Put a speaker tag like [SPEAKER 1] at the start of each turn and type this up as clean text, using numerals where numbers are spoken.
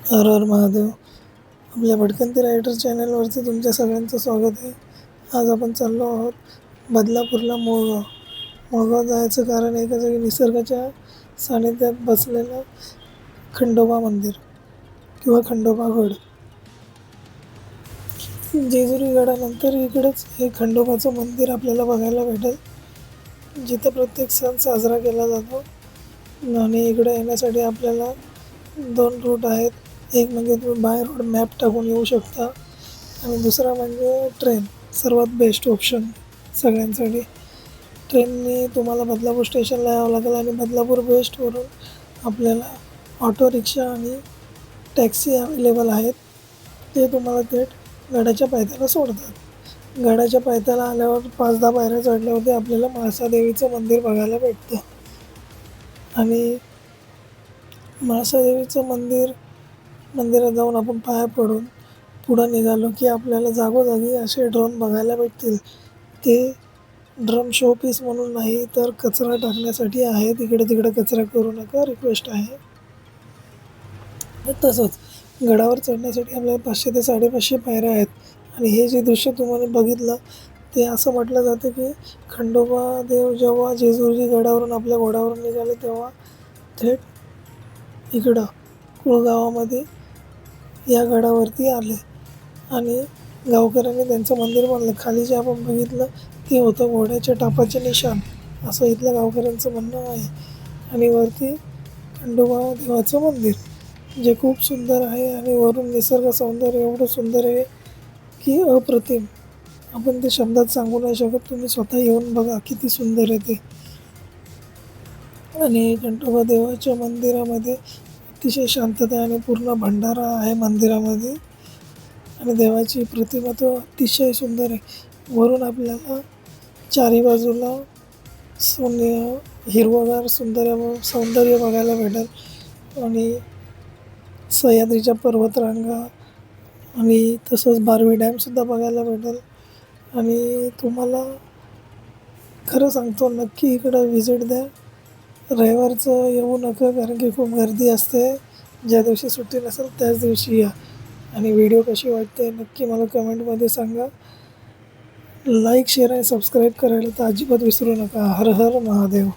[SPEAKER 1] हर हर महादेव. आपल्या भटकंती रायडर चॅनलवरती तुमच्या सगळ्यांचं स्वागत आहे. आज आपण चाललो आहोत बदलापूरला मोळगाव. मोळगाव जायचं कारण एकच आहे की निसर्गाच्या सानिध्यात बसलेलं खंडोबा मंदिर किंवा खंडोबा गड. जेजुरी गडानंतर इकडंच हे खंडोबाचं मंदिर आपल्याला बघायला भेटेल, जिथं प्रत्येक सण साजरा केला जातो. आणि इकडे येण्यासाठी आपल्याला 2 रूट आहेत. एक म्हणजे तुम्ही बाय रोड मॅप टाकून येऊ शकता आणि दुसरा म्हणजे ट्रेन. सर्वात बेस्ट ऑप्शन सगळ्यांसाठी. ट्रेनने तुम्हाला बदलापूर स्टेशनला यावं लागेल आणि बदलापूर वेस्टवरून आपल्याला ऑटो रिक्षा आणि टॅक्सी अवेलेबल आहेत. ते तुम्हाला थेट गडाच्या पायथ्याला सोडतात. गडाच्या पायथ्याला आल्यावर 5-10 पायऱ्या चढल्यावरती आपल्याला म्हाळसादेवीचं मंदिर बघायला भेटतं. आणि म्हाळसादेवीचं मंदिरात जाऊन आपण पाया पडून पुढं निघालो की आपल्याला जागोजागी असे ड्रम बघायला भेटतील. ते ड्रम शो पीस म्हणून नाही तर कचरा टाकण्यासाठी आहे. तिकडे तिकडे कचरा करू नका, रिक्वेस्ट आहे. तसंच गडावर चढण्यासाठी आपल्याला 500 ते 550 पायऱ्या आहेत. आणि हे जे दृश्य तुम्हाला बघितलं ते असं म्हटलं जातं की खंडोबा देव जेव्हा जेजुरी गडावरून आपल्या घोड्यावरून निघाले तेव्हा थेट इकडं कुळगावामध्ये या गडावरती आले आणि गावकऱ्यांनी त्यांचं मंदिर बांधलं. खाली जे आपण बघितलं ते होतं घोड्याच्या टापाचे निशाण, असं इथल्या गावकऱ्यांचं म्हणणं आहे. आणि वरती खंडोबा देवाचं मंदिर जे खूप सुंदर आहे आणि वरून निसर्ग सौंदर्य एवढं सुंदर आहे की अप्रतिम. आपण ते शब्दात सांगू नाही शकत. तुम्ही स्वतः येऊन बघा किती सुंदर आहे ते. आणि खंडोबा देवाच्या मंदिरामध्ये अतिशय शांतता आणि पूर्ण भंडारा आहे मंदिरामध्ये. आणि देवाची प्रतिमा तर अतिशय सुंदर आहे. वरून आपल्याला चारी बाजूला हिरवगार सौंदर्य बघायला भेटेल. आणि सह्याद्रीच्या पर्वतरांगा आणि तसंच बारवी डॅमसुद्धा बघायला भेटेल. आणि तुम्हाला खरं सांगतो नक्की इकडं व्हिजिट द्या. रविवारचं येऊ नका कारण की खूप गर्दी असते. ज्या दिवशी सुट्टी नसेल त्याच दिवशी या. आणि व्हिडिओ कशी वाटते नक्की मला कमेंटमध्ये सांगा. लाईक, शेअर आणि सबस्क्राईब करायला तर अजिबात विसरू नका. हर हर महादेव.